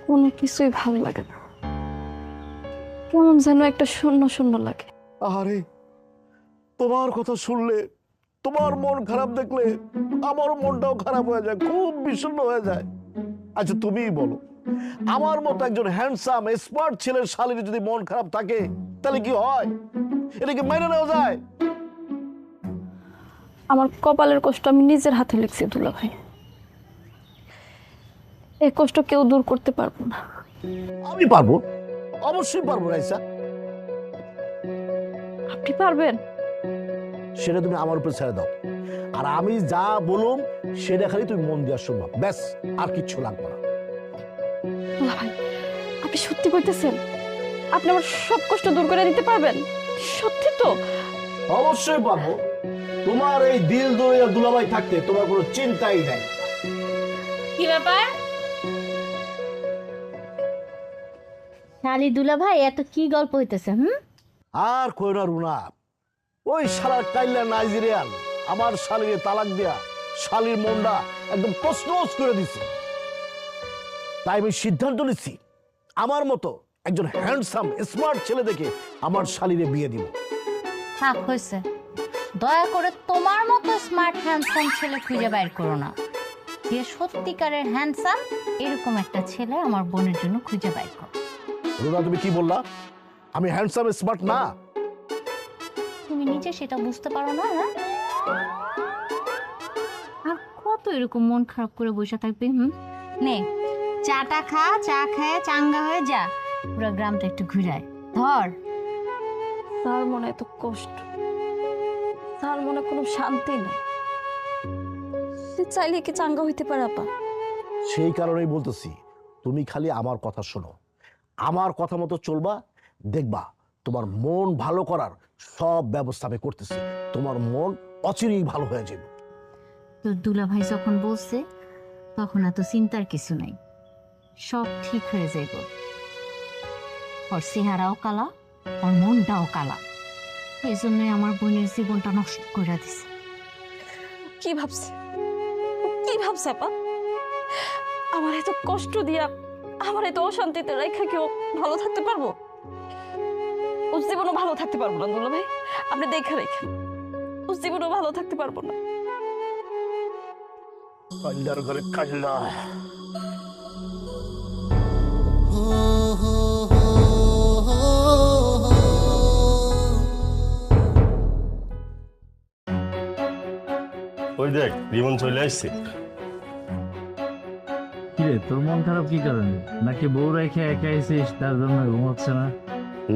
কোনো কিছুই ভালো লাগে না, কেমন যেন একটা শূন্য শূন্য লাগে। আরে তোমার কথা শুনলে, তোমার মন খারাপ দেখলে আমার মনটাও খারাপ হয়ে যায়, খুব বিষণ্ণ হয়ে যায়। আচ্ছা তুমিই বলো, আমার মতো একজন হ্যান্ডসাম স্মার্ট ছেলের শালীর যদি মন খারাপ থাকে তাহলে কি হয়? এটা কি মেনে নেওয়া যায়? আমার কপালের কষ্ট আমি নিজের হাতে লিখছি দুলা ভাই, এই কষ্ট কেউ দূর করতে পারবো না। আমি পারবো, অবশ্যই পারবো রাইসা। আপনি পারবেন? সেটা তুমি আমার উপর ছেড়ে দাও, আর আমি যা বলুম সেটা খালি তুমি মন দিয়ে শুনবা, ব্যাস, আর কিচ্ছু লাগবে না। দুলা ভাই, আপনি সত্যি কইতেছেন? আপনি আমার সব কষ্ট দূর করে দিতে পারবেন? সত্যি তো? অবশ্যই পারবো। তোমার এই দিল দরিয়া দুলাভাই থাকতে তোমার কোনো চিন্তাই নাই। কি ব্যাপার? শালি দুলা ভাই, এত কি গল্প হইতেছে? আর কই না রুনা, ওই শালার কাইল্লা নাইজেরিয়ান আমার শালিরে তালাক দেয়া শালির মনটা একদম তছনছ করে দিছে। তাই আমি সিদ্ধান্ত নিচ্ছি, আমার মতো একজন হ্যান্ডসাম স্মার্ট ছেলে দেখে আমার শালিরে বিয়ে দিব। থাক, হয়েছে। দয়া করে তোমার মতো স্মার্ট হ্যান্ডসাম ছেলে খুঁজে বাইর করো না। যে সত্যিকারের হ্যান্ডসাম এরকম একটা ছেলে আমার বোনের জন্য খুঁজে বাইর করো। রুনা তুমি কি বললা? আমি হ্যান্ডসাম স্মার্ট না? তুমি নিজে সেটা বুঝতে পারো না? হ্যাঁ, আর কত এরকম মন খারাপ করে বসে থাকবে? নে, চাটা খা, চা খায় চাঙ্গা হয়ে যা, পুরো গ্রামটা একটু ঘুরায় ধর। তার মনে এত কষ্ট, তার মনে কোনো শান্তি নেই, সে চাইলে কি চাঙ্গা হইতে পারে আপা? সেই কারণেই বলতেছি, তুমি খালি আমার কথা শোনো, আমার কথা মতো চলবা, দেখবা তোমার মন ভালো করার সব ব্যবস্থা আমি করতেছি, তোমার মন অচিরেই ভালো হয়ে যাবে। তো দুলা ভাই যখন বলছে তখন এত চিন্তার কিছু নাই, সব ঠিক হয়ে যাইব। ওর চেহারাও কালা, ওর মনটাও কালা, এই জন্যই আমার বোনের জীবনটা নষ্ট করে দিছে। কি ভাবছে, কি ভাবছে আপা? আমার এত কষ্ট দিয়া, আমার এত অশান্তিতে রেখা কেউ ভালো থাকতে পারবো? ও জীবনও ভালো থাকতে পারবো না দুলা ভাই, আপনি দেখে রেখেন, ও জীবনও ভালো থাকতে পারবো না। কাল্লার ঘরে কাল্লা। ওই দেখ, রিমন চলে আসছে। কিরে, তোর মন খারাপ কি কারণে? নাকি বউ রেখে একা এসেছিস তার জন্য ঘুমাচ্ছে না?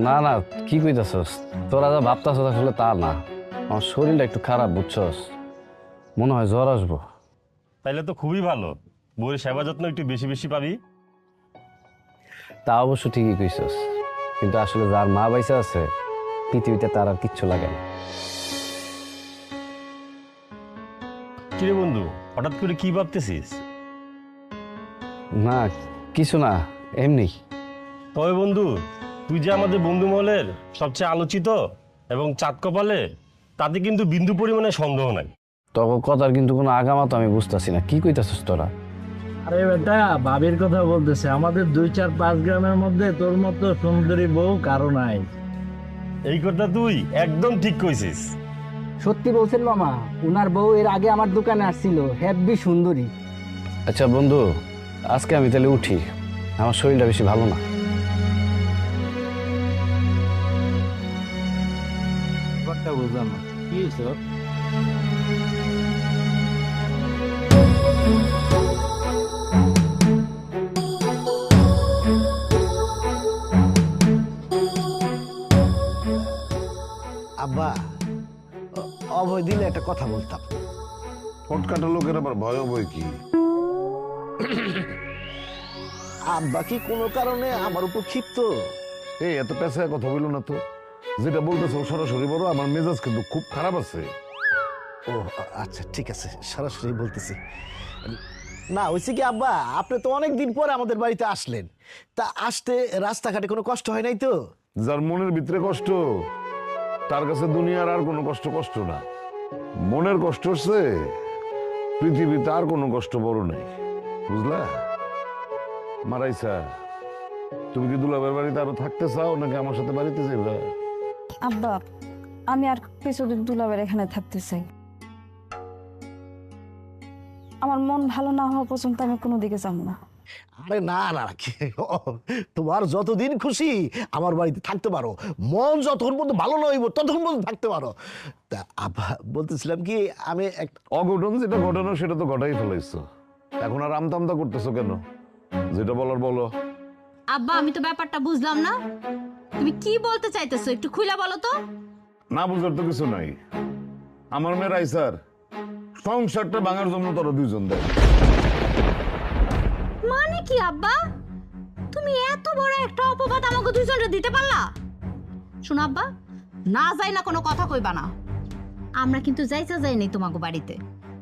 না না, কি কইতাছস? তোরা যা ভাবতাছস আসলে তা না, আমার শরীরটা একটু খারাপ, বুঝছস? মনে হয় জ্বর আসবো। তাইলে তো খুবই ভালো, বউয়ের সেবা যত্ন একটু বেশি বেশি পাবি। তা অবশ্য ঠিকই কইছস, কিন্তু আসলে যার মা বাইসা আছে পৃথিবীতে তার আর কিচ্ছু লাগে না। কিরে বন্ধু, হঠাৎ করে কি ভাবতেছিস? না কিছু না, এমনি। তবে বন্ধু, তুই যে আমাদের বন্ধু মহলের সবচেয়ে আলোচিত এবং চাঁদ কপালে, তাতে কিন্তু বিন্দু পরিমাণে সন্দেহ নাই। তখন কথার কিন্তু কোনো আগামা তো আমি বুঝতেছি না, কি কইতাছস তোরা? আরে বেটা, ভাবির কথা বলতেছে। আমাদের 2-4-5 গ্রামের মধ্যে তোর মতো সুন্দরী বউ কারো নাই। এই কথা তুই একদম ঠিক কইছিস। সত্যি বলছেন মামা, উনার বউ এর আগে আমার দোকানে আসছিল, হেব্বি সুন্দরী। আচ্ছা বন্ধু, আজকে আমি তাহলে উঠি, আমার শরীরটা বেশি ভালো না। ব্যাপারটা বুঝলাম না, কি হয়েছে ওর? আব্বা, অভয় দিলে একটা কথা বলতাম। ফটকাটা লোকের আবার ভয় বই কি? আব্বা কি কোনো কারণে আমার উপর ক্ষিপ্ত? এই এত পেশায় কথা বললো না তো, যেটা বলতেছো সরাসরি বলো, আমার মেজাজ কিন্তু খুব খারাপ আছে। ও আচ্ছা ঠিক আছে, সরাসরি বলতেছি। না হয়েছে কি আব্বা, আপনি তো অনেক দিন পরে আমাদের বাড়িতে আসলেন, তা আসতে রাস্তাঘাটে কোনো কষ্ট হয় নাই তো? যার মনের ভিতরে কষ্ট, তার কাছে দুনিয়ার আর কোনো কষ্ট কষ্ট না। মনের কষ্ট হচ্ছে পৃথিবীতে আর কোনো কষ্ট বড় নাই, বুঝলা? মারাইছা, তুমি কি দুলাবের বাড়িতে আরো থাকতে চাও নাকি আমার সাথে বাড়িতে যাবে? আব্বা আমি আর কিছুদিন দুলাবের এখানে থাকতে চাই। আমার মন ভালো না হওয়া পর্যন্ত আমি কোনো দিকে যাবো না। আরে না না তোমার যতদিন খুশি আমার বাড়িতে থাকতে পারো, মন যতক্ষণ পর্যন্ত ভালো না হইব ততক্ষণ পর্যন্ত থাকতে পারো। তা আব্বা বলতেছিলাম কি, আমি একটা অঘটন যেটা ঘটানো সেটা তো ঘটাই ফেলাইছো, এখন আর আমতামতা করতেছো কেন? যেটা বলার বলো। আব্বা আমি তো ব্যাপারটা বুঝলাম না, তুমি কি বলতে চাইতেছো একটু খুলে বলো তো। না বুঝার তো কিছু নাই, আমার মেয়ের আইসার সংসারটা ভাঙার জন্য তোরা দুইজন দেয়। মানে কি আব্বা, তুমি এত বড় একটা অপবাদ আমাকে দুইজনকে দিতে পারলা? শোনো আব্বা, না যাই না কোনো কথা কইবা না। আমরা কিন্তু যাইতে যাইনি তোমাকে বাড়িতে।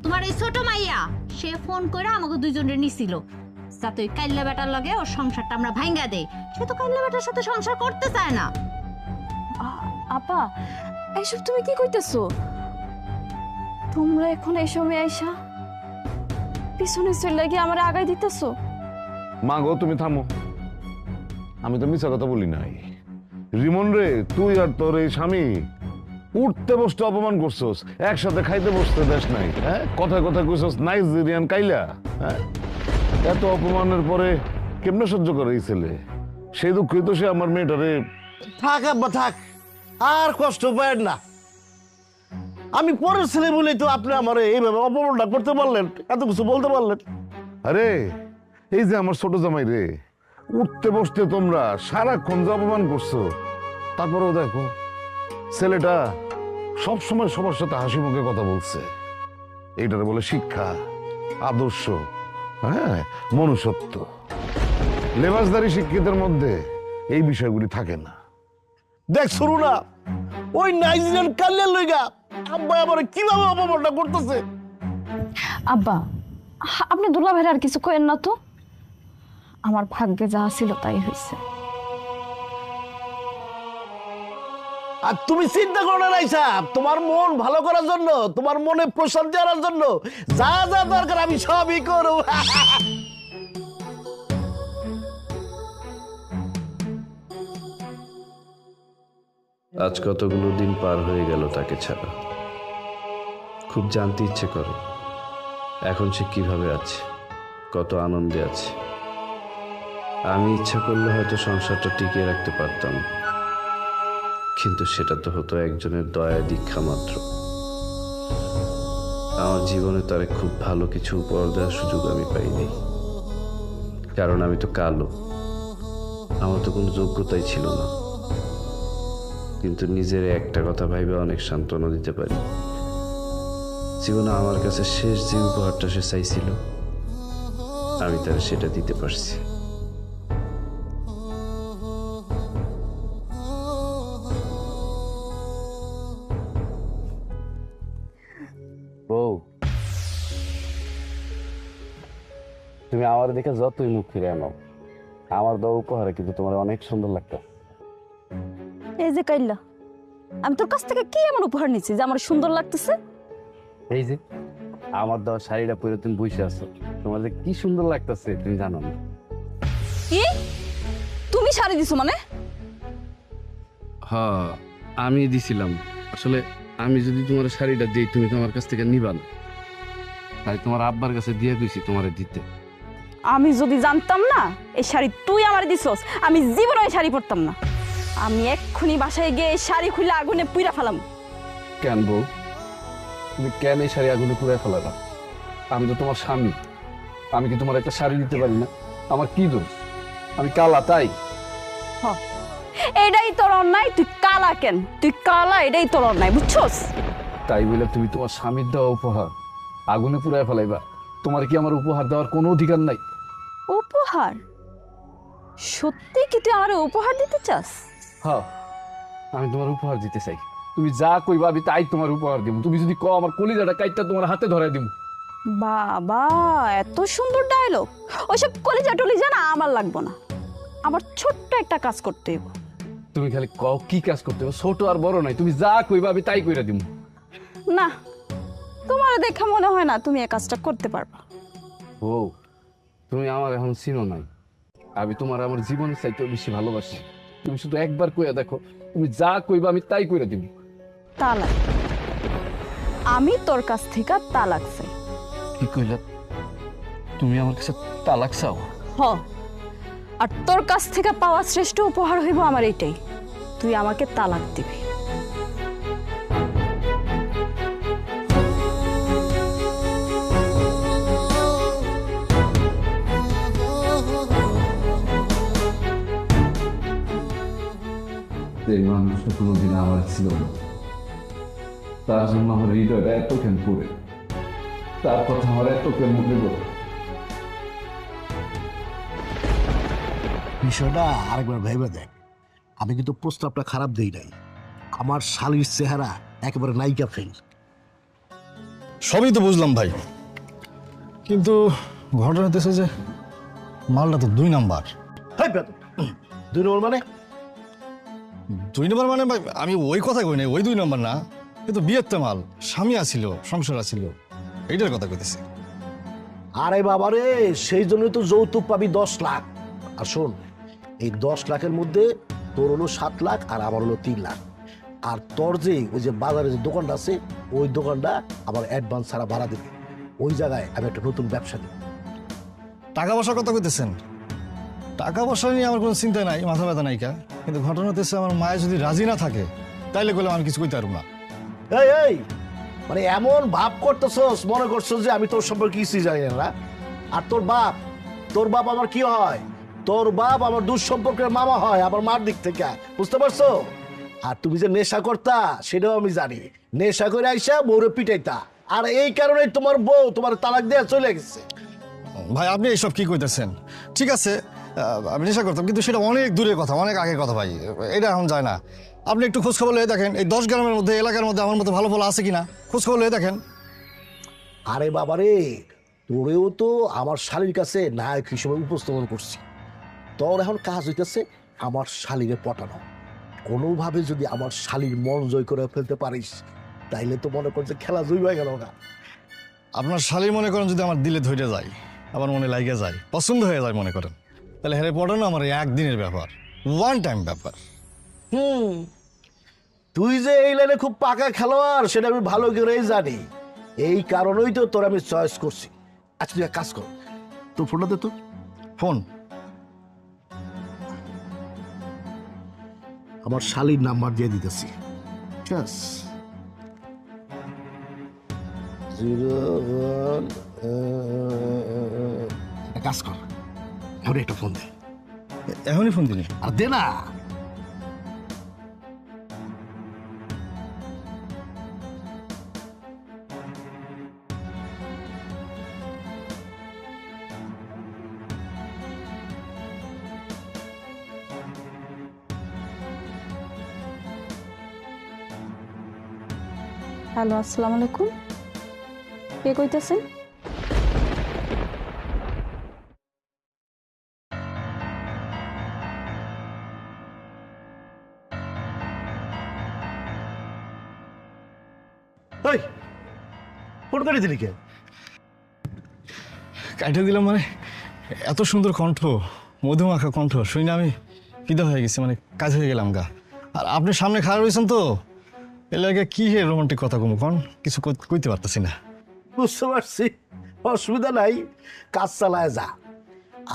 তোমার এই ছোট মাইয়া সে ফোন করে আমাকে দুইজনের নিছিল যাতে ওই কাইল্লা বেটার লগে ওর সংসারটা আমরা ভাঙ্গা দেই। সে তো কাইল্লা বেটার সাথে সংসার করতে চায় না। আপা এইসব তুমি কি কইতেছো? তোমরা এখন এই সময় আইসা পিছনে চলে গিয়ে আমার আগাই দিতেছো? মা গো তুমি থামো, আমি তো মিছা কথা বলি নাই। রিমন রে, তুই আর তোর এই স্বামী উঠতে বসতে অপমান করছস, একসাথে খাইতে বসতে দেশ নাই। হ্যাঁ, কথায় কথায় কইছস নাইজেরিয়ান কাইলা। হ্যাঁ, এত অপমানের পরে কেমনে সহ্য করে এই ছেলে? সেই দুঃখই তো সে আমার মেয়েটারে। থাক আব্বা থাক, আর কষ্ট পায়েন না। আমি পরের ছেলে বলেই তো আপনি আমার এইভাবে অপমানটা করতে পারলেন, এত কিছু বলতে পারলেন। আরে এই যে আমার ছোট জামাই রে, উঠতে বসতে তোমরা সারাক্ষণ যে অপমান করছো, তারপরেও দেখো ছেলেটা সব সময় সবার সাথে হাসি মুখে কথা বলছে। এইটারে বলে শিক্ষা, আদর্শ, হ্যাঁ, মনুষ্যত্ব। লেবাসদারি শিক্ষিতের মধ্যে এই বিষয়গুলি থাকে না। দেখ শুরু না, ওই নাইজেরিয়ান কাল্লের লইগা আব্বা আমার কিভাবে অপমানটা করতেছে। আব্বা আপনি দুলাভাইয়ের আর কিছু কইেন না তো, আমার ভাগ্যে যা ছিল তাই হয়েছে। আর তুমি চিন্তা করো না রাইসা, তোমার মন ভালো করার জন্য, তোমার মনে প্রশান্তি আনার জন্য যা যা দরকার আমি সবই করব। আজ কতগুলো দিন পার হয়ে গেল তাকে ছাড়া। খুব জানতে ইচ্ছে করে এখন সে কিভাবে আছে, কত আনন্দে আছে। আমি ইচ্ছা করলে হয়তো সংসারটা টিকিয়ে রাখতে পারতাম, কিন্তু সেটা তো হতো একজনের দয়া দীক্ষা মাত্র। আমার জীবনে তার খুব ভালো কিছু উপহার দেওয়ার সুযোগ আমি পাইনি, কারণ আমি তো কালো, আমার তো কোনো যোগ্যতাই ছিল না। কিন্তু নিজের একটা কথা ভাইবে অনেক সান্ত্বনা দিতে পারি। জীবনে আমার কাছে শেষ যে উপহারটা সে চাইছিল, আমি তার সেটা দিতে পারছি। বউ, তুমি আমার দেখে যতই মুখ ফিরে আনো, আমার দেওয়া উপহারে কিন্তু তোমার অনেক সুন্দর লাগতো। এই যে কাইল্লা, আমি তোর কাছ থেকে কি এমন উপহার নিচ্ছি যে আমার সুন্দর লাগতেছে? এই যে আমার দেওয়া শাড়িটা পরে তুমি বসে আছো, তোমার যে কি সুন্দর লাগতেছে তুমি জানো না। কি তুমি শাড়ি দিছো মানে? হ্যাঁ আমি দিছিলাম। আসলে আমি যদি তোমার শাড়িটা দিই তুমি তোমার কাছ থেকে নিবা না, তাই তোমার আব্বার কাছে দিয়ে গেছি তোমারে দিতে। আমি যদি জানতাম না এই শাড়ি তুই আমার দিছস, আমি জীবনে এই শাড়ি পরতাম না। আমি এক্ষুনি বাসায় গিয়ে এই শাড়ি খুলে আগুনে পুইরা ফেলাম। কেন বউ, তুমি কেন এই শাড়ি আগুনে পুড়ে ফেলাবা? আমি তো তোমার স্বামী, আমি কি তোমার একটা শাড়ি দিতে পারি না? আমার কি দোষ? আমি কালা তাই? এটাই তোর অন্যায়, তুই কালা কেন? তুই কালা, এটাই তোর অন্যায়, বুঝছস? তাই বলে তুমি তোমার স্বামীর দেওয়া উপহার আগুনে পুড়ায় ফেলাইবা? তোমার কি আমার উপহার দেওয়ার কোনো অধিকার নাই? উপহার? সত্যি কি তুই আমার উপহার দিতে চাস? হ্যাঁ, আমি তোমার উপহার দিতে চাই। তুমি যা কইবা আমি তাই তোমার উপহার দিব। তুমি যদি কও আমার কলিজাটা কাইটটা তোমার হাতে ধরাই দিব। বাবা এত সুন্দর ডায়লগ! ওইসব কলিজা টলিজা না আমার লাগবো না, আমার ছোট্ট একটা কাজ করতে হইব। তুমি খালি কও কি কাজ করতে হবে, ছোট আর বড় নাই, তুমি যা কইবা আমি তাই কইরা দিব। না, তোমার দেখে মনে হয় না তুমি এই কাজটা করতে পারবা। ও তুমি আমার এখন চিনো নাই, আমি তোমার আমার জীবনের চাইতে বেশি ভালোবাসি। তুমি শুধু একবার কইয়া দেখো, তুমি যা কইবা আমি তাই কইরা দিব। তালাক? আমি তোর কাছ থেকে তালাক চাই। কি কইলা? তুমি আমার কাছে তালাক চাও? হ, আর তোর কাছ থেকে পাওয়া শ্রেষ্ঠ উপহার হইব আমার এটাই, তুই আমাকে তালাক দিবি। এই মানুষটা কোনোদিন আমার ছিল না, তার জন্য আমার হৃদয়টা এত কেন পড়ে, তার কথা আমার এত কেন মুখে বলে। বিষয়টা আরেকবার ভেবে দেখ, আমি কিন্তু প্রস্তাবটা খারাপ দেই নাই। আমার শালীর চেহারা একেবারে নায়িকা ফেল। সবই তো বুঝলাম ভাই, কিন্তু ঘটনা হতেছে যে মালটা তো 2 নাম্বার। হাই বেদ, 2 নম্বর মানে? 2 নাম্বার মানে ভাই আমি ওই কথা কই নাই, ওই 2 নাম্বার না, কিন্তু বিয়েতে মাল, স্বামী আছিল, সংসার আছিল, এইটার কথা কইতেছি। আরে বাবারে, সেই জন্যই তো যৌতুক পাবি 10 লাখ। আর শোন, এই 10 লাখের মধ্যে তোর হলো 7 লাখ আর আমার হলো 3 লাখ। আর তোর যে ওই যে বাজারে যে দোকানটা আছে, ওই দোকানটা আমার অ্যাডভান্স ছাড়া ভাড়া দিবি। ওই জায়গায় আমি একটা নতুন ব্যবসা দিই। টাকা পয়সার কথা কইতেছেন? টাকা পয়সা নিয়ে আমার কোনো চিন্তা নাই, মাথা ব্যথা নাই কা, কিন্তু ঘটনা হতেছে আমার মায়ে যদি রাজি না থাকে তাইলে কইলাম আমি কিছু কইতে পারবো না। এই এই মানে এমন ভাব করতেছস, মনে করছস যে আমি তোর সম্পর্কে কিছুই জানি না। আর তোর বাপ আমার কি হয়? তোর বাপ আমার দূর সম্পর্কের মামা হয়, আমার মার দিক থেকে, বুঝতে পারছো? আর তুমি যে নেশা করতা সেটাও আমি জানি। নেশা করে আইসা বউরে পিটাইতা, আর এই কারণে তোমার বউ তোমার তালাক দেয়া চলে গেছে। ভাই আপনি এইসব কি কইতেছেন? ঠিক আছে আমি নেশা করতাম, কিন্তু সেটা অনেক দূরের কথা, অনেক আগের কথা ভাই, এটা এখন যায় না। আপনি একটু খোঁজখবর লয়ে দেখেন এই 10 গ্রামের মধ্যে, এলাকার মধ্যে আমার মতো ভালো ফল আছে কিনা, খোঁজখবর লয়ে দেখেন। আরে বাবারে, তোরেও তো আমার শালীর কাছে নায়ক হিসেবে উপস্থাপন করছি। তোর এখন কাজ হইতেছে আমার শালীরে পটানো। কোনোভাবে যদি আমার শালীর মন জয় করে ফেলতে পারিস, তাইলে তো মনে করছে খেলা জয় হয়ে গেল না। আপনার শালি মনে করেন যদি আমার দিলে ধরে যায়, আমার মনে লাগিয়ে যায়, পছন্দ হয়ে যায় মনে করেন, তাহলে হেরে পড়ানো আমার এই একদিনের ব্যাপার, 1 টাইম ব্যাপার। তুই যে এই লাইনে খুব পাকা খেলোয়াড় সেটা আমি ভালো করেই জানি। এই কারণেই তো তোর আমি চয়েস করছি। আচ্ছা তুই এক কাজ কর, তোর ফোনটা দে তো। ফোন? আমার শালীর নাম্বার দিয়ে দিতেছি। Yes. 01 একটা কাজ কর, এখন একটা ফোন দে। এখনই ফোন দিলি? আর দে না। হ্যালো, আসসালামু আলাইকুম। কে কইতেছেন? এই ফোন করে দিলি কে? কাইটা দিলাম মানে, এত সুন্দর কণ্ঠ, মধুমাখা কণ্ঠ শুনে আমি ফিদা হয়ে গেছি, মানে কাজ হয়ে গেলাম গা। আর আপনি সামনে খারাপ হয়েছেন তো, এর লাগে কি হে রোমান্টিক কথা কমু কন, কিছু কইতে পারতেছি না। বুঝতে পারছি, অসুবিধা নাই, কাজ চালায় যা।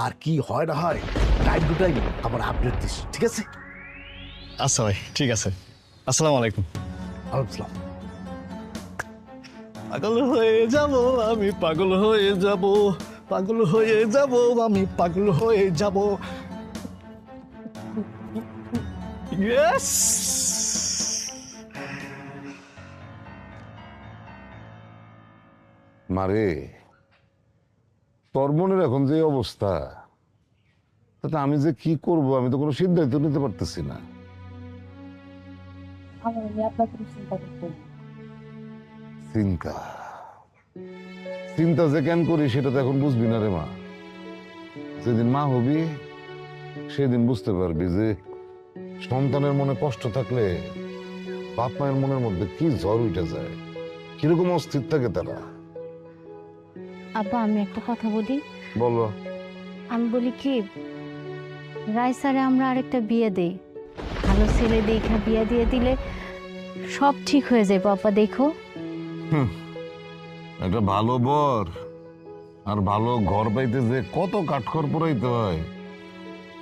আর কি হয় না হয় টাইম টু টাইম আমার আপডেট দিস, ঠিক আছে? আচ্ছা ভাই, ঠিক আছে। আসসালামু আলাইকুম। আসসালাম। পাগল হয়ে যাব আমি, পাগল হয়ে যাব, পাগল হয়ে যাব আমি, পাগল হয়ে যাব। ইয়েস। মারে, তোর মনের এখন যে অবস্থা, তাতে আমি যে কি করব আমি তো কোনো সিদ্ধান্ত নিতে পারতেছি না। চিন্তা চিন্তা যে কেন করি সেটা তো এখন বুঝবি না রে মা। যেদিন মা হবি সেদিন বুঝতে পারবি যে সন্তানের মনে কষ্ট থাকলে বাপ মায়ের মনের মধ্যে কি ঝড় উঠে যায়, কিরকম অস্থির থাকে তারা। আব্বা আমি একটা কথা বলি। বলো। আমি বলি কি, রাইসারে আমরা আরেকটা বিয়ে দেই, ভালো ছেলে দেখা বিয়ে দিয়ে দিলে সব ঠিক হয়ে যায়। বাবা দেখো, একটা ভালো বর আর ভালো ঘর পাইতে যে কত কাঠখড় পোড়াইতে হয়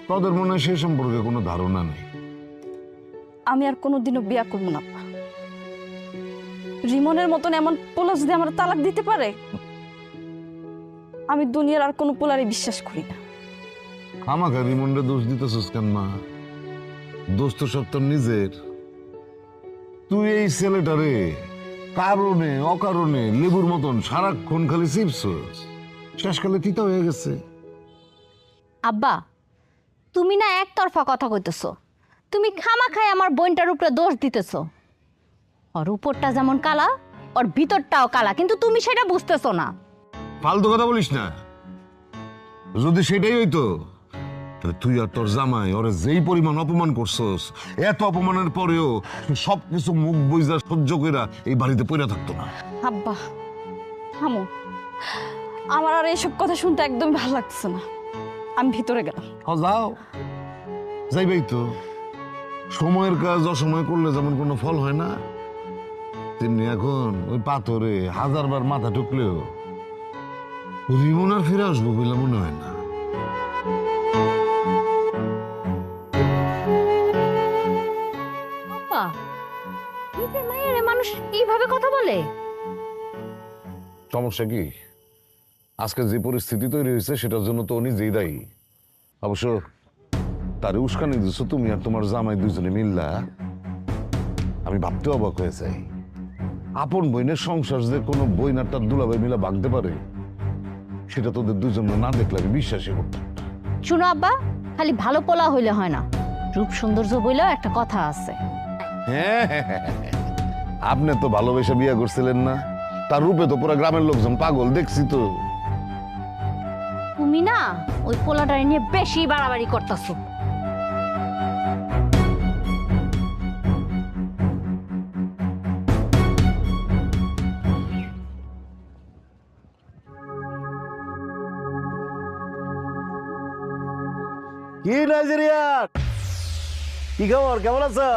তাদের মনে হয় সে সম্পর্কে কোনো ধারণা নেই। আমি আর কোনোদিনও বিয়া করবো না আপা। রিমনের মতন এমন পোলা যদি আমার তালাক দিতে পারে, আমি দুনিয়ার আর কোনো পোলারে বিশ্বাস করি না। আমাকে রিমন্ডে দোষ দিতেছিস কেন মা? দোষ তো সব তোর নিজের। তুই এই ছেলেটারে কারণে অকারণে লেবুর মতন সারাক্ষণ খালি চিপছস, শেষকালে তিতা হয়ে গেছে। আব্বা তুমি না একতরফা কথা কইতেছো। তুমি খামাখায় আমার বোনটার উপরে দোষ দিতেছো। ওর উপরটা যেমন কালা, ওর ভিতরটাও কালা, কিন্তু তুমি সেটা বুঝতেছো না। ফালতু কথা বলিস না। যদি সেটাই হইতো তাহলে তুই আর তোর জামাই ওরে যেই পরিমাণ অপমান করছস, এত অপমানের পরেও সবকিছু মুখ বুইজা সহ্য কইরা এই বাড়িতে পইরা থাকতো না। আব্বা থামো, আমার আর এইসব কথা শুনতে একদম ভালো লাগছে না। আমি ভিতরে গেলাম। যাও, যাইবেই তো। সময়ের কাজ অসময় করলে যেমন কোনো ফল হয় না, তেমনি এখন ওই পাথরে 1000 বার মাথা ঠুকলেও রিমন আর ফিরে আসবো বলে মনে হয় না। আব্বা নিজের মায়ের মানুষ এইভাবে কথা বলে? সমস্যা কি? আজকে যে পরিস্থিতি তৈরি হয়েছে সেটার জন্য তো উনি যেই দায়ী। অবশ্য তার উস্কানি দিচ্ছ তুমি আর তোমার জামাই দুজনে মিল্লা। আমি ভাবতে অবাক হয়ে যাই, আপন বইনের সংসার যে কোনো বইন আর তার দুলাভাই মিলা ভাঙতে পারে, সেটা তোদের দুজন না দেখলে আমি বিশ্বাসই করতাম না। শুনো আব্বা, খালি ভালো পোলা হইলে হয় না, রূপ সৌন্দর্য বইলেও একটা কথা আছে। হ্যাঁ, আপনি তো ভালোবেসে বিয়ে করছিলেন না? তার রূপে তো পুরো গ্রামের লোকজন পাগল, দেখছি তো। তুমি না ওই পোলাটারে নিয়ে বেশি বাড়াবাড়ি করতেছো। কি নাইজেরিয়া, কি খবর, কেমন আছো?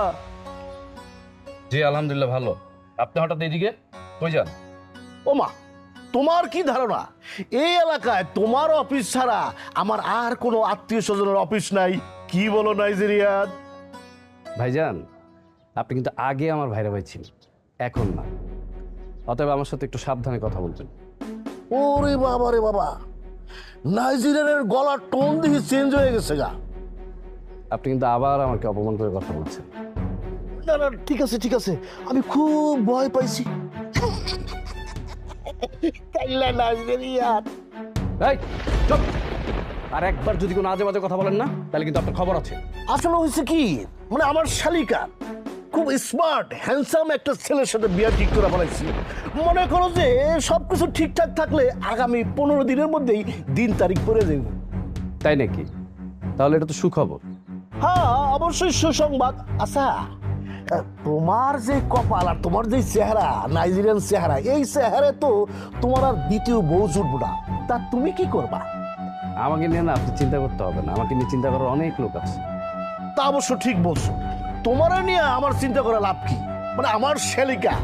জি আলহামদুলিল্লাহ ভালো। আপনি হঠাৎ এইদিকে কই যান? ওমা, তোমার কি ধারণা এই এলাকায় তোমার অফিস ছাড়া আমার আর কোনো আত্মীয় স্বজনের অফিস নাই? কি বলো নাইজেরিয়া? ভাইজান, আপনি কিন্তু আগে আমার ভাইরা ভাই ছিলেন, এখন না। অতএব আমার সাথে একটু সাবধানে কথা বলবেন। ওরে বাবা রে বাবা, নাইজেরিয়ানের গলার টোন দেখি চেঞ্জ হয়ে গেছে গা। আপনি কিন্তু আবার আমাকে অপমান করে কথা বলছেন। না না, ঠিক আছে ঠিক আছে, আমি খুব ভয় পাইছি। কাইলা নাইজেরিয়া। এই চুপ! আর একবার যদি কোনো আজে বাজে কথা বলেন না, তাহলে কিন্তু আপনার খবর আছে। আসলে হয়েছে কি, মানে আমার শালিকা খুব স্মার্ট হ্যান্ডসাম একটা ছেলের সাথে বিয়ে ঠিক করে ফেলাইছি। মনে করো যে সবকিছু ঠিকঠাক থাকলে আগামী 15 দিনের মধ্যেই দিন তারিখ পড়ে যাবে। তাই নাকি? তাহলে এটা তো সুখবর। হ্যাঁ, অবশ্যই সুসংবাদ। আচ্ছা, তোমার যে কপাল আর তোমার যে চেহারা, নাইজেরিয়ান চেহারা, এই চেহারায় তো তোমার আর দ্বিতীয় বউ জুটবো না। তা তুমি কি করবা? আমাকে নিয়ে না আপনি চিন্তা করতে হবে না, আমাকে নিয়ে চিন্তা করার অনেক লোক আছে। তা অবশ্য ঠিক বলছো। তোমার নিয়ে আমার চিন্তা করা লাভ কি? মানে আমার শালিকা,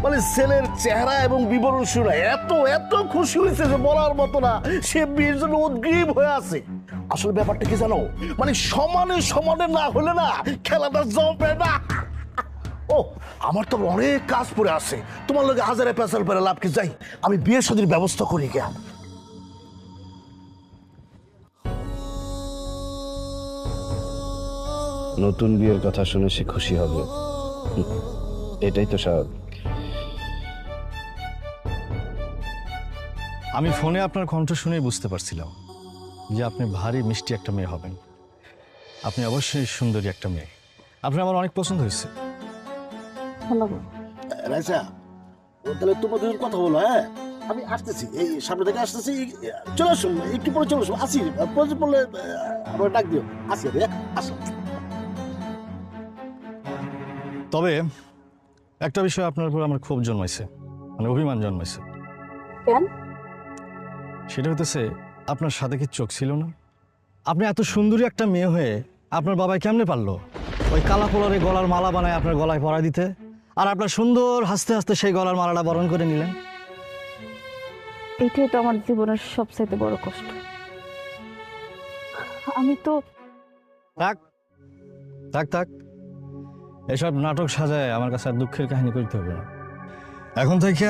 মানে ছেলের চেহারা এবং বিবরণ শুনে এত এত খুশি হয়েছে যে বলার মতো না। সে বিয়ের জন্য উদ্গ্রীব হয়ে আছে। আসলে ব্যাপারটা কি জানো, মানে সমানে সমানে না হলে না খেলাটা জমবে না। ও, আমার তো অনেক কাজ পড়ে আছে। তোমার লোকে হাজারে পেঁচাল পেরে লাভ কি? যাই, আমি বিয়ে শাদীর ব্যবস্থা করি গিয়া। নতুন বিয়ের কথা শুনে সে খুশি হবে, এটাই তো স্বাভাবিক। আমি ফোনে আপনার কণ্ঠ শুনেই বুঝতে পারছিলাম যে আপনি ভারী মিষ্টি একটা মেয়ে হবেন। আপনি অবশ্যই সুন্দরী একটা মেয়ে। আপনি আমার অনেক পছন্দ হয়েছে। রাইসা, তাহলে তোমরা দুজন কথা বলো। হ্যাঁ, আমি আসতেছি, এই সামনে থেকে আসতেছি। চলে আসুন, একটু পরে চলে আসুন। আসি, প্রয়োজন পড়লে আমার ডাক দিও। আসি, আসো। তবে একটা বিষয় আপনার উপর আমার ক্ষোভ জন্মাইছে, মানে অভিমান জন্মাইছে। কেন? সেটা হইতেছে, আপনার সাথে কি চোখ ছিল না? আপনি এত সুন্দরী একটা মেয়ে হয়ে আপনার বাবাই কেমনে পারলো ওই কালা পোলারে গলার মালা বানায় আপনার গলায় পরা দিতে, আর আপনার সুন্দর হাসতে হাসতে সেই গলার মালাটা বরণ করে নিলেন? এটাই তো আমার জীবনের সবচাইতে বড় কষ্ট। আমি তো থাক থাক থাক, এসব নাটক সাজায় আমার কাছে আর দুঃখের কাহিনী করতে হবে না। এখন থেকে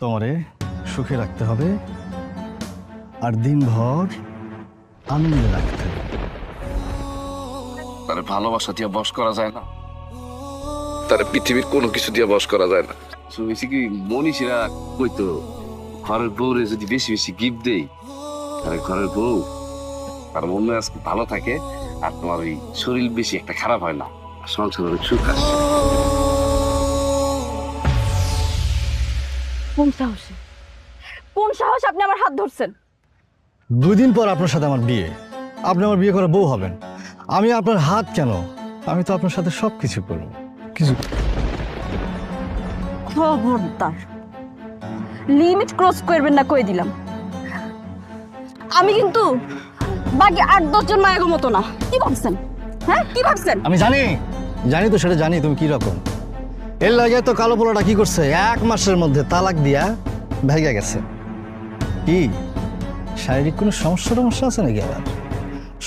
তোমারে সুখে রাখতে হবে আর দিনভর আনন্দে রাখতে হবে। তারে ভালোবাসা দিয়ে বশ করা যায় না, তারে পৃথিবীর কোনো কিছু দিয়ে বশ করা যায় না। শুনেছি কি মনীষীরা কইতো ঘরের বউরে যদি বেশি বেশি গিফট দেই তাহলে ঘরের বউ তার মনে আজকে ভালো থাকে আর তোমার ওই শরীর বেশি একটা খারাপ হয় না, আর সংসার অনেক সুখ আসে। কোন সাহসে, কোন সাহস আপনি আমার হাত ধরছেন? 2 দিন পর আপনার সাথে আমার বিয়ে, আপনি আমার বিয়ে করে বউ হবেন। আমি আপনার হাত কেন, আমি তো আপনার সাথে সব কিছু করবো। কিছু খবরদার, লিমিট ক্রস করবেন না, কই দিলাম। আমি কিন্তু বাকি 8-10 জন মায়ের মতো না। কি ভাবছেন? হ্যাঁ, কি ভাবছেন? আমি জানি, জানি তো, সেটা জানি তুমি কি রকম। এর লাগে তো কালো পোলাটা কি করছে, 1 মাসের মধ্যে তালাক দিয়া ভেগে গেছে। কি শারীরিক কোনো সমস্যা আছে নাকি? আবার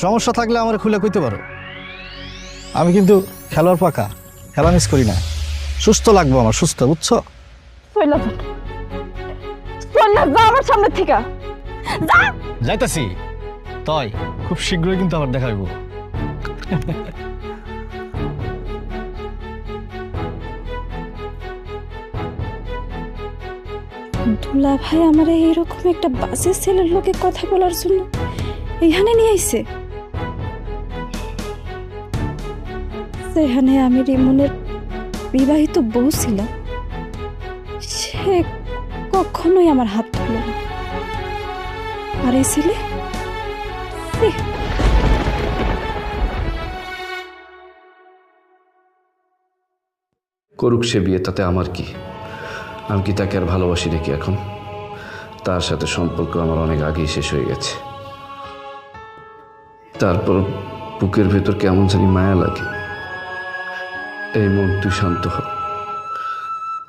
সমস্যা থাকলে আমার খুলে কইতে পারো। আমি কিন্তু খেলোয়াড় পাকা, খেলা মিস করি না। সুস্থ লাগবো আমার, সুস্থ, বুঝছো? চইলা যান, চইলা যা আমার সামনে থেকে, যা। যাইতাছি, তাই খুব শীঘ্রই কিন্তু আবার দেখা হইব। দুলা ভাই আমার এইরকম একটা বাসের ছেলের লোকে কথা বলার জন্য এইখানে নিয়ে আইছে, সেখানে আমি রিমনের বিবাহিত বউ ছিলাম। সে কখনোই আমার হাত ধরল না। আর এই ছেলে, করুক সে বিয়ে, তাতে আমার কি? আমি কি তাকে আর ভালোবাসি নাকি এখন? তার সাথে সম্পর্ক আমার অনেক আগেই শেষ হয়ে গেছে। তারপর বুকের ভেতর কেমন জানি মায়া লাগে। এই মন, তুই শান্ত হ।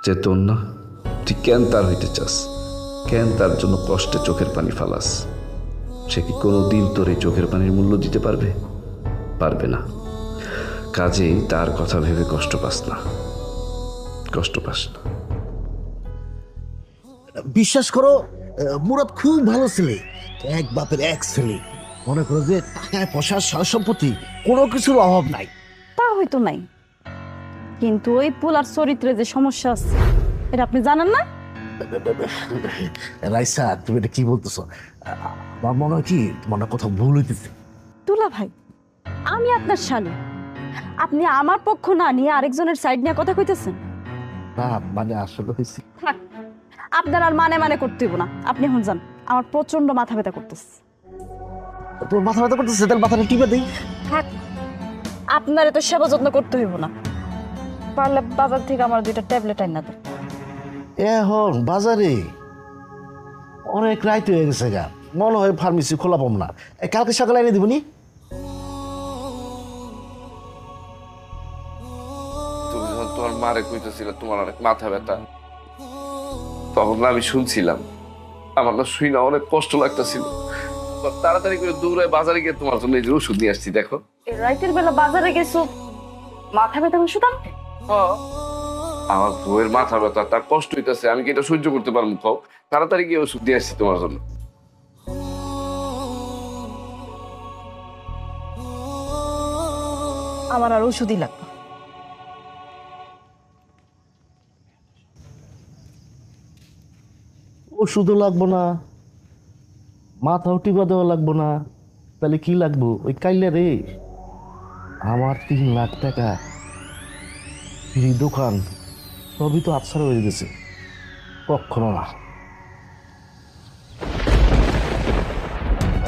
যে তোর না, তুই কেন তার হইতে চাস? কেন তার জন্য কষ্টে চোখের পানি ফালাস? সে কি কোনোদিন তোর এই চোখের পানির মূল্য দিতে পারবে? পারবে না। কাজেই তার কথা ভেবে কষ্ট পাস না, কষ্ট পাস না। বিশ্বাস করো, মুরাদ খুব ভালো ছেলে, এক বাপের এক ছেলে। মনে করো যে টাকায় পয়সার সয় সম্পত্তি কোনো কিছুর অভাব নাই। তা হয়তো নাই, কিন্তু ওই পোলার চরিত্রে যে সমস্যা আছে এটা আপনি জানেন না? রাইসা, তুমি এটা কি বলতেছো? আমার মনে হয় কি তোমার কোথাও ভুল হইতেছে। দুলা ভাই, আমি আপনার শালী, আপনি আমার পক্ষ না নিয়ে আরেকজনের সাইড নিয়ে কথা কইতেছেন। না মানে আসলে হয়েছে, থাক, আপনার আর মানে করতে হইব না। আপনি এখন যান, আমার প্রচন্ড মাথা ব্যথা করতেছে। তোমার মাথা ব্যথা করতেছে, তাহলে মাথাটা টিপে দিই। থাক, আপনার এত সেবা যত্ন করতে হইব না। পারলে বাজার থেকে আমার 2টা ট্যাবলেট আইনা দেন। এখন বাজারে অনেক রাইত হয়ে গেছে গা, মনে হয় ফার্মেসি খোলা পাম না। কালকে সকালে এনে দিবনি। তুমি যখন তোমার মারে কইতেছিল তোমার অনেক মাথা ব্যথা, তখন না আমি শুনছিলাম, আমার না শুই না অনেক কষ্ট লাগতেছিল। তাড়াতাড়ি করে দৌড়ায় বাজারে গিয়ে তোমার জন্য এই যে ওষুধ নিয়ে আসছি। দেখো, এই রাইতের বেলা বাজারে গেছো মাথা ব্যথা ওষুধ আনতে? আমার বউয়ের মাথা ব্যথা, তার কষ্ট হইতেছে, আমি কি এটা সহ্য করতে পারবো? খাও, তাড়াতাড়ি গিয়ে ওষুধ দিয়ে আসছি তোমার জন্য। আমার আর ওষুধই লাগবে। ওষুধও লাগবো না, মাথাও টিপা দেওয়া লাগবো না, তাহলে কি লাগবো? ওই কাইলে রে আমার 3 লাখ টাকা এই দোকান সবই তো আচ্ছাড়া হয়ে গেছে। কখনো না।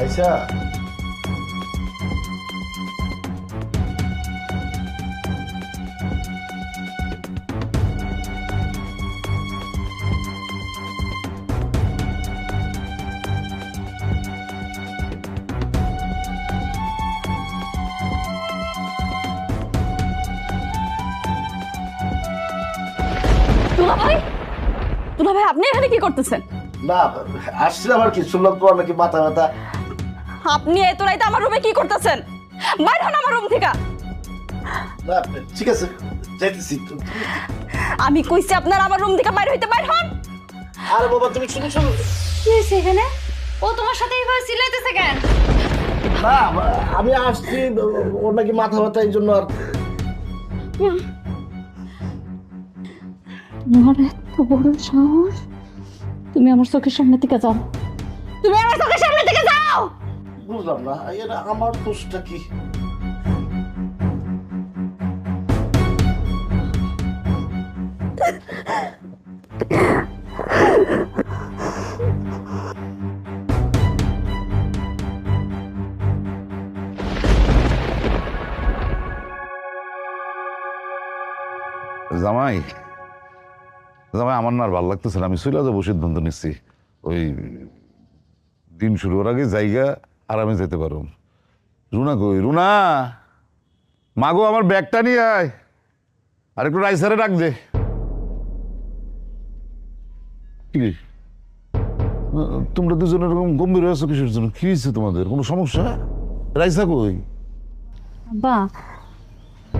আচ্ছা, দুলাভাই আপনি এখানে কি করতেছেন? না আসছিলাম আর কি, শুনলাম তোমার নাকি মাথা ব্যথা। আপনি এত রাইতে আমার রুমে কি করতেছেন? বাইর হন আমার রুম থেকে। না ঠিক আছে, যাইতেছি। আমি কইছি আপনার আমার রুম থেকে বাইর হইতে, বাইর হন। আরে বাবা তুমি শুনো শুনো। কি হয়েছে এখানে? ও তোমার সাথে এইভাবে চিল্লাইতেছে কেন? না আমি আসছি, ওর নাকি মাথা ব্যথা, এই জন্য আর। তোমার এত বড় সাহস, তুমি আমার চোখের সামনে থেকে যাও, তুমি আমার চোখের সামনে থেকে যাও। বুঝলাম না, এটা আমার দোষটা কি? জামাই জামাই আমার না আর ভালো লাগতেছে না, আমি চলে যাবো সিদ্ধান্ত নিচ্ছি। ওই দিন শুরু হওয়ার আগে জায়গা আরামে যেতে পারো। রুনা কই? রুনা মাগো, আমার ব্যাগটা নিয়ে আয়, আর একটু রাইসারে রাখ দে। কি রে? তোমরা দুজন এরকম গম্ভীর হয়ে আছো কিসের জন্য? কি হয়েছে তোমাদের? কোনো সমস্যা? রাইসা কই? আব্বা,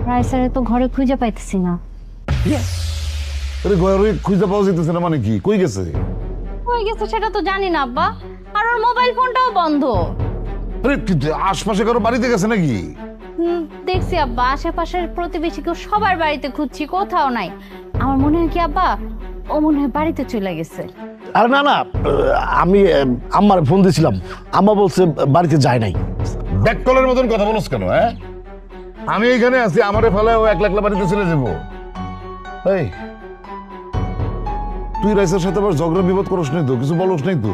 রাইসারে তো ঘরে খুঁজে পাইতেছি না। আরে ঘরে খুঁজে পাওয়া যেতেছে না মানে কি? কই গেছে? কই গেছে সেটা তো জানি না আব্বা, আর ওর মোবাইল ফোনটাও বন্ধ। আরে আশপাশে কারো বাড়িতে গেছে নাকি? দেখছি আব্বা, আশেপাশের প্রতিবেশীকে সবার বাড়িতে খুঁজছি, কোথাও নাই। আমার মনে হয় কি আব্বা, ও মনে হয় বাড়িতে চলে গেছে। আরে না না, আমি আম্মার ফোন দিয়েছিলাম, আম্মা বলছে বাড়িতে যায় নাই। ব্যাককলের মতন কথা বলছ কেন? হ্যাঁ, আমি এইখানে আছি, আমারে ফেলে ও একলা একলা বাড়িতে চলে যাবো? এই তুই রাইসার সাথে আবার ঝগড়া বিবাদ করস নাই তো? কিছু বলস নাই তো?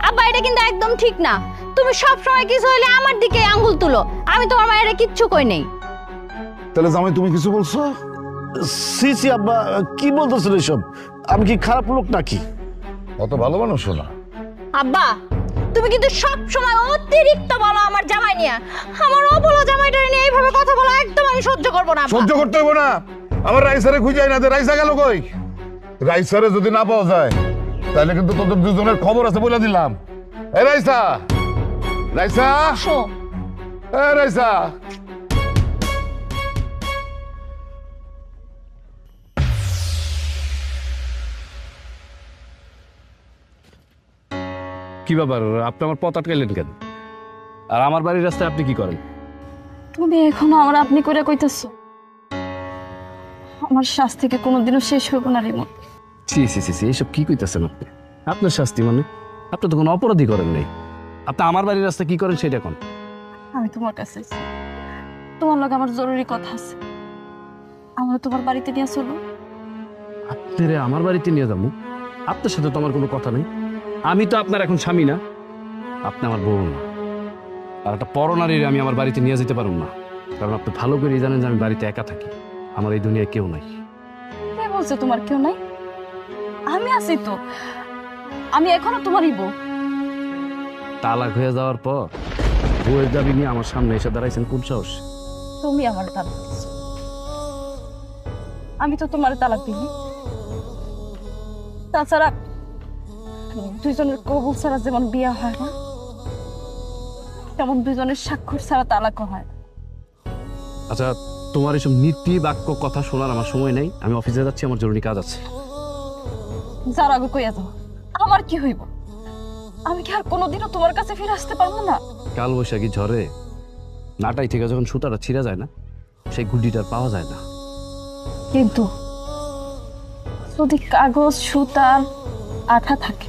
আব্বা, এটা কিন্তু একদম ঠিক না। তুমি সব সময় কিছু হলে আমার দিকে আঙ্গুল তুলো। আমি তোমার মায়ের কিচ্ছু কই নাই। তাহলে জামাই তুমি কিছু বলছো? সি সি আব্বা, কি বলতেছেন এসব? আমি কি খারাপ লোক নাকি? অত ভালো মানুষ না। আব্বা, তুমি কিন্তু সব সময় অতিরিক্ত বলো আমার জামাই নিয়ে। আমার অবলা জামাইটা নিয়ে এইভাবে কথা বলা একদম আমি সহ্য করব না আব্বা। সহ্য করতে হইব না। আমার রাইসারে খুঁজে না, রাইসা গেল কই? রাইসারে যদি না পাওয়া যায় তাহলে কিন্তু তোদের দুজনের খবর আছে বলে দিলাম। এ রাইসা, রাইসা, আসো। এ রাইসা। কি ব্যাপার, আপনি আমার পথ আটকাইলেন কেন? আর আমার বাড়ির রাস্তায় আপনি কি করেন? তুমি এখনো আমার আপনি করে কইতেছো? আমার শাস্তি কি কোনোদিনও শেষ হইব না রিমন? সি সি সি সি, এইসব কি কইতেছেন আপনি? আপনার শাস্তি মানে? আপনি তো কোনো অপরাধী করেন নাই। আপনি আমার বাড়ির রাস্তায় কি করেন সেটা কোন? আমি তোমার কাছে আছি। তোমার লগে আমার জরুরি কথা আছে, আমার তোমার বাড়িতে নিয়ে চলো। আপনারে আমার বাড়িতে নিয়ে যাবো? আপনার সাথে তো আমার কোনো কথা নেই। আমি তো আপনার এখন স্বামী না, আপনি আমার বউ না। আর একটা পরনারীর আমি আমার বাড়িতে নিয়ে যেতে পারুম না, কারণ আপনি ভালো করেই জানেন যে আমি বাড়িতে একা থাকি, আমার এই দুনিয়ায় কেউ নাই। কে বলছে তোমার কেউ নাই? আমি আছি তো, আমি এখনো তোমারই বউ। তালাক হয়ে যাওয়ার পর বউয়ের দাবি নিয়ে আমার সামনে এসে দাঁড়াইছেন কোন সাহস? তুমি আমার তালাক দিছো, আমি তো তোমার তালাক দিই। তাছাড়া দুইজনের কবুল ছাড়া যেমন বিয়ে হয় না, তেমন দুইজনের স্বাক্ষর ছাড়া তালাকও হয় না। আচ্ছা, তোমার এসব নীতি বাক্য কথা শোনার আমার সময় নেই, আমি অফিসে যাচ্ছি, আমার জরুরি কাজ আছে। যার আগে কইয়া যাও, আমার কি হইব? আমি কি আর কোনোদিনও তোমার কাছে ফিরে আসতে পারবো না? কাল বৈশাখী ঝড়ে নাটাই থেকে যখন সুতাটা ছিঁড়া যায় না, সেই গুড্ডিটার পাওয়া যায় না। কিন্তু যদি কাগজ সুতার আঠা থাকে,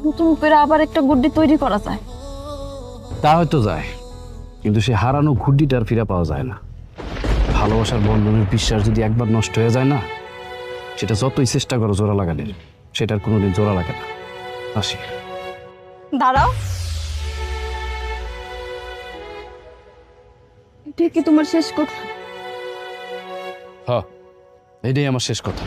নতুন করে আবার একটা গুড্ডি তৈরি করা যায়। তা হয়তো যায়, কিন্তু সে হারানো ঘুড্ডিটা আর ফিরে পাওয়া যায় না। ভালোবাসার বন্ধনের বিশ্বাস যদি একবার নষ্ট হয়ে যায় না, সেটা যতই চেষ্টা করো জোড়া লাগানোর, সেটার কোনোদিন জোড়া লাগে না। আসি। দাঁড়াও, এটা কি তোমার শেষ কথা? হ্যাঁ, এটাই আমার শেষ কথা।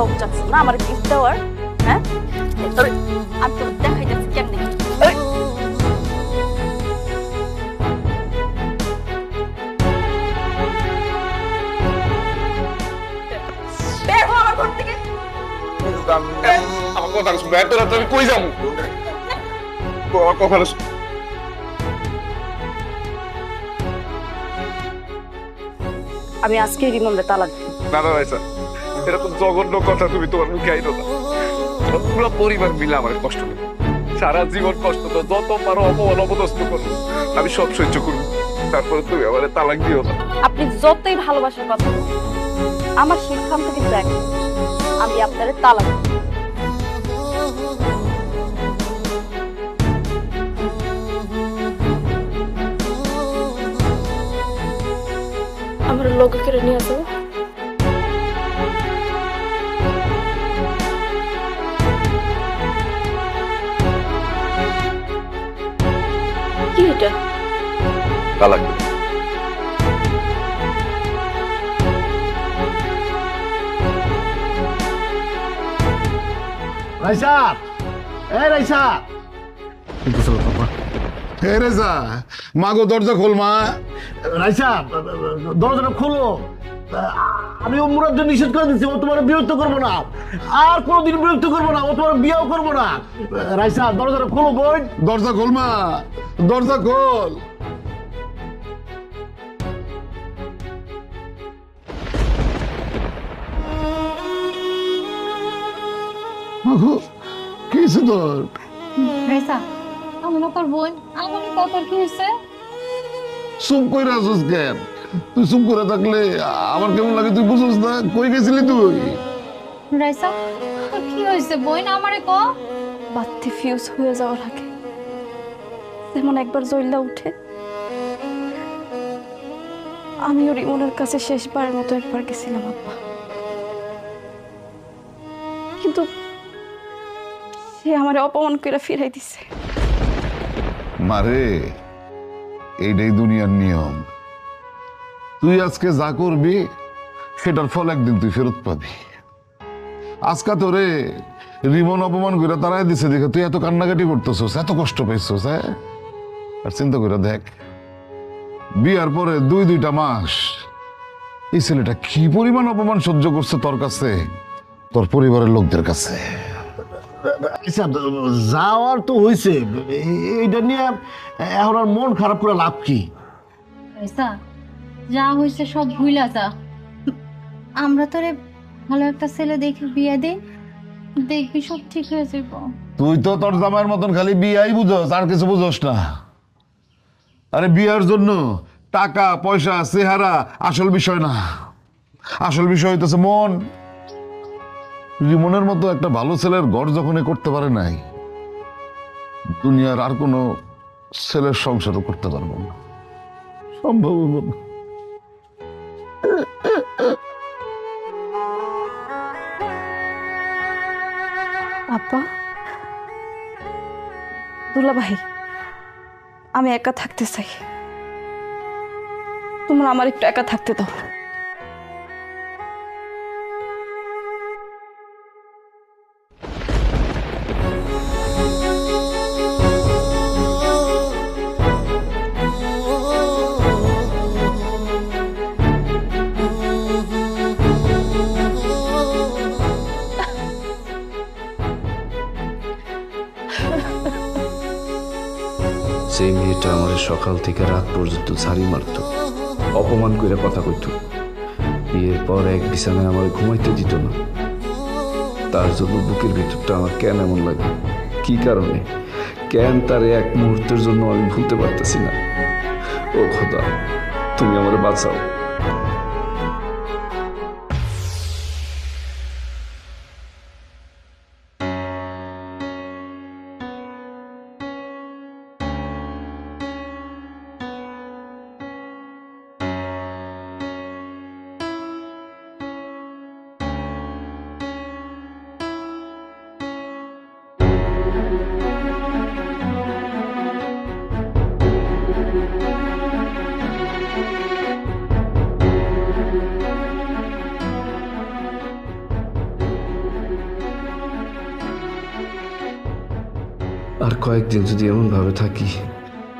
শখ চাচ্ছে না আমার গিফট দেওয়ার? হ্যাঁ, আমি তোর দেখাই যাচ্ছি কেমনি। বের হ আমার ঘর থেকে। আমার কথা শুনবে, এত রাতে আমি কই যাবো? আমার কথা আমি আজকে রিমনরে তালাক দিব। না না রাইসা, এরকম জঘন্য কথা তুমি তোমার মুখে আইনো না। পুরো পরিবার মিলে আমার কষ্ট দেবে, সারা জীবন কষ্ট দাও, যত পারো অপমান অপদস্থ করো, আমি সব সহ্য করবো, তারপরে তুমি আমার তালাক দিও না। আপনি যতই ভালোবাসার কথা বলুন, আমার সিদ্ধান্ত কিন্তু এক, আমি আপনারে তালাক দিব। আমার লোক করে নিয়ে আসো। কি এটা? তালাক দিও। রাইসা, এই রাইসা, হে রেজা, মা গো দরজা খোল মা। রাইসা দরজাটা খোলো। আমি ও মুরাদ নিষেধ করে দিচ্ছি, ও তোমার বিরক্ত করবো না, আর কোনোদিন বিরক্ত করবো না, ও তোমার বিয়েও করবো না। রাইসা দরজাটা খোলো বোন। দরজা খোল মা, দরজা খোল। কি হয়েছে তোর? রেসা, আমি না তোর বোন, আমার কত কি হয়েছে? চুপ করে আসিস কেন? তুই চুপ করে থাকলে আমার কেমন লাগে তুই বুঝিস না? কই গেছিলি তুই? রেসা, তোর কি হয়েছে বোন, আমারে ক। বাতি ফিউজ হয়ে যাওয়ার আগে যেমন একবার জ্বললা উঠে, আমিও রিমনের কাছে শেষবারের মতো একবার গেছিলাম আব্বা, কিন্তু সে আমারে অপমান করে ফিরাই দিছে। মারে, এইটাই দুনিয়ার নিয়ম। তুই আজকে যা করবি সেটার ফল একদিন তুই ফেরত পাবি। আজকে তোরে রিমন অপমান করে তারাই দিছে দেখে তুই এত কান্নাকাটি করতেছস, এত কষ্ট পাইছস। হ্যাঁ, আর চিন্তা করে দেখ, বিয়ার পরে দুইটা মাস এই ছেলেটা কি পরিমাণ অপমান সহ্য করছে তোর কাছে, তোর পরিবারের লোকদের কাছে। আচ্ছা, যাওয়ার তো হয়েছে, এইটা নিয়ে এখন আর মন খারাপ করে লাভ কি? রেসা, যা হয়েছে সব ভুলা যা। আমরা তোরে ভালো একটা ছেলে দেখে বিয়ে দে, দেখবি সব ঠিক হয়ে যাবো। তুই তো তোর জামাইয়ের মতন খালি বিয়াই বুঝোস, আর কিছু বুঝোস না। আরে বিয়ার জন্য টাকা পয়সা চেহারা আসল বিষয় না, আসল বিষয় হইতেছে মন। রিমনের মতো একটা ভালো ছেলের ঘর যখন এ করতে পারে নাই, দুনিয়ার আর কোনো ছেলের সংসারও করতে পারবো না, সম্ভব হইব না। আব্বা, দুলা ভাই, আমি একা থাকতে চাই, তোমরা আমার একটু একা থাকতে দাও। সেই মেয়েটা আমার সকাল থেকে রাত পর্যন্ত ঝাড়ি মারত, অপমান করে কথা কইত, বিয়ের পর এক বিছানায় আমার ঘুমাইতে দিত না। তার জন্য বুকের ভিতরটা আমার কেন এমন লাগে, কি কারণে, কেন তার এক মুহূর্তের জন্য আমি ভুলতে পারতেছি না। ও খোদা, তুমি আমার বাঁচাও। আর কয়েকদিন যদি এমন ভাবে থাকি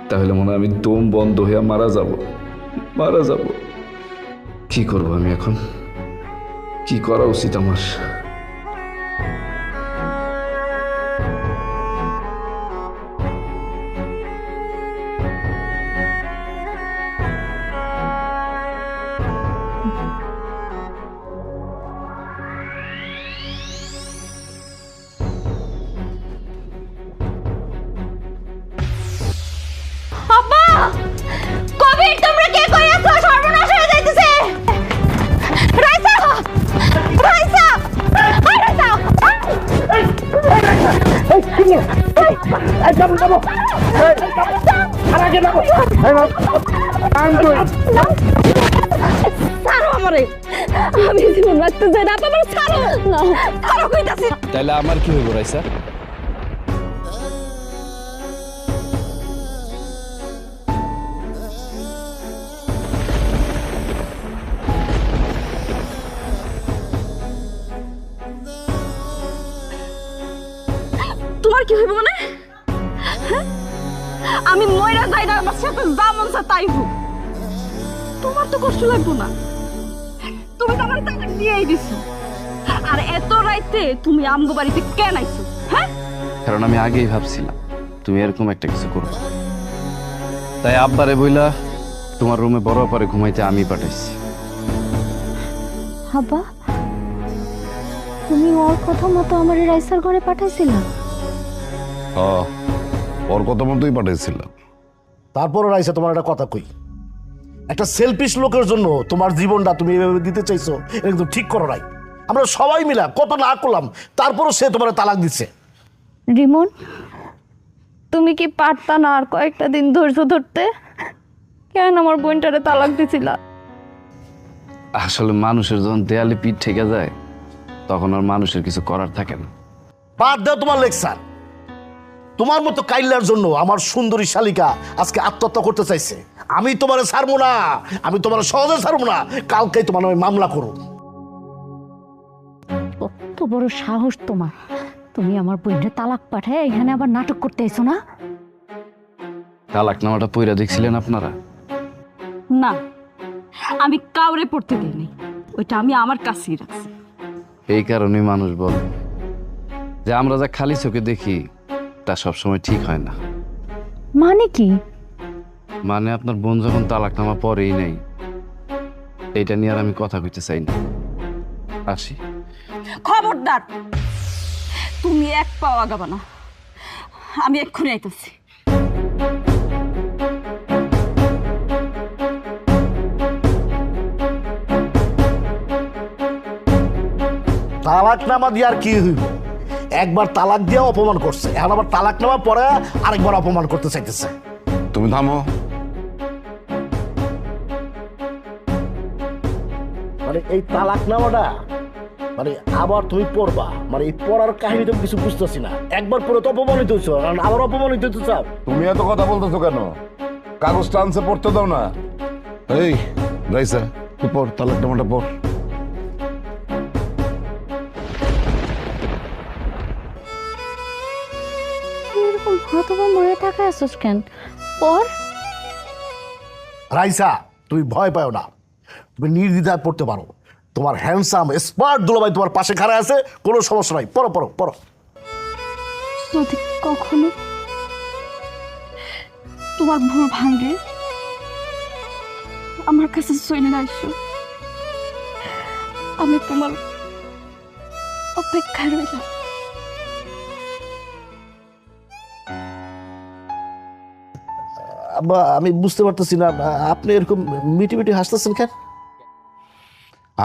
তাহলে মনে হয় আমি দম বন্ধ হয়ে মারা যাব। কি করব আমি এখন? কি করা উচিত আমার? আব্বা কবির তোমরা কে কই আছো? সর্বনাশ হয়ে যাইতেছে। রাইসা রাইসা আই রাইসা ছাড়ো আমারে, আমি জীবন রাখতে চাই না। তোমার ছাড়ো না, ছাড়ো কইতাছি। তাহলে আমার কি হইব রাইসা? তোমার কি হইব মানে? হ্যাঁ? আমি ময়রা যাই না, আমার সাথে যা মন চায় তাই হোক। তোমার তো কষ্ট লাগবো না, তুমি তো আমার তালাক দিয়েই দিছো। আর এত রাইতে তুমি আমগো বাড়িতে কেন আইছো? হ্যাঁ, কারণ আমি আগেই ভাবছিলাম তুমি এরকম একটা কিছু করবে, তাই আব্বারে বইলা তোমার রুমে বড় পারে ঘুমাইতে আমি পাঠাইছি। আব্বা তুমি ওর কথা মতো আমার রাইসার ঘরে পাঠাইছিলা? ওর কথা মতোই পাঠাইছিলাম। তারপরও রাইসা তোমার একটা কথা কই, একটা সেলফিশ লোকের জন্য তোমার জীবনটা তুমি এভাবে দিতে চাইছো, এটা কিন্তু ঠিক করো নাই। আমরা সবাই মিলা কত না করলাম, তারপরও সে তোমার তালাক দিচ্ছে। রিমন তুমি কি পারতা না আর কয়েকটা দিন ধৈর্য ধরতে? কেন আমার বোনটারে তালাক দিছিলা? আসলে মানুষের যখন দেয়ালে পিঠ ঠেকে যায় তখন আর মানুষের কিছু করার থাকে না। বাদ দাও তোমার লেকচার। তোমার মতো কাইল্লার জন্য আমার সুন্দরী শালিকা আজকে আত্মহত্যা করতে চাইছে। আমি তোমারে ছাড়বো না, আমি তোমার সহজে ছাড়বো না। কালকেই তোমার আমি মামলা করো। কত বড় সাহস তোমার! তুমি আমার বোনের তালাক পাঠায় এখানে আবার নাটক করতে এসো না? তালাকনামাটা পইরা দেখছিলেন আপনারা? না, আমি কাউরে পড়তে দিইনি, ওইটা আমি আমার কাছেই রাখছি। এই কারণেই মানুষ বলে যে আমরা যা খালি চোখে দেখি তা সবসময় ঠিক হয় না। মানে কি? মানে আপনার বোন যখন তালাকনামা পরেই নাই, এইটা নিয়ে আর আমি কথা কইতে চাই না। আসি। খবরদার, তুমি এক পাও আগাবা না, আমি এক্ষুনি আইতেছি। তালাকনামা দিয়ে আর কি হইব? একবার তালাক দিয়ে অপমান করছে, এখন আবার তালাকনামা পরে আরেকবার অপমান করতে চাইতেছে। তুমি থামো। মানে এই তালাকনামাটা মানে আবার তুমি পড়বা, মানে এই পড়ার কাহিনী তো কিছু বুঝতেছি না। একবার পড়ে তো অপমানিত হইছো, আবার অপমানিত হইতে চাও। তুমি এত কথা বলতেছো কেন? কাগজটা আনছে, পড়তে দাও না। এই রাইসা তুই পড়, তালাকনামাটা পড়। এরকম হতবা মরে টাকা আসছিস কেন? পর রাইসা তুমি ভয় পাও না, তুমি নির্দ্বিধায় পড়তে পারো। তোমার হ্যান্ডসাম স্মার্ট দুলাভাই তোমার পাশে খাড়া আছে, কোনো সমস্যা নাই। পড়ো পড়ো পড়ো। যদি কখনো তোমার ভুল ভাঙে আমার কাছে চলে আসো, আমি তোমার অপেক্ষায় রইলাম। আব্বা আমি বুঝতে পারতেছি না, আপনি এরকম মিটি মিটি হাসতেছেন কেন?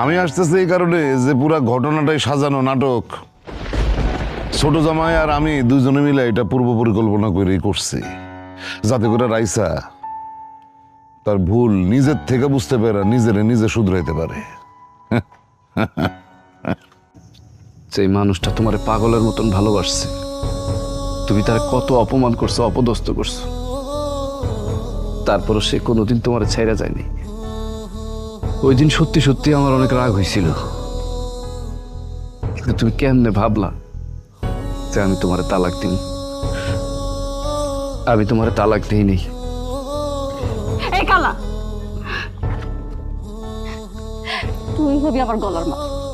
আমি আসতেছি এই কারণে যে পুরা ঘটনাটাই সাজানো নাটক। ছোট জামাই আর আমি দুজনে মিলে এটা পূর্ব পরিকল্পনা করেই করছি, যাতে করে রাইসা তার ভুল নিজের থেকে বুঝতে পারে, নিজে শুধরাইতে পারে। সেই মানুষটা তোমার পাগলের মতন ভালোবাসছে, তুমি তার কত অপমান করছো, অপদস্থ করছো, তারপরও সে কোনোদিন তোমার ছাইরা যায়নি। ওই দিন সত্যি সত্যি আমার অনেক রাগ হয়েছিল, কিন্তু তুমি কেমনে ভাবলা যে আমি তোমার তালাক দিন? আমি তোমার তালাক দিইনি। এই কালা, তুই হবি আমার গলার মালা।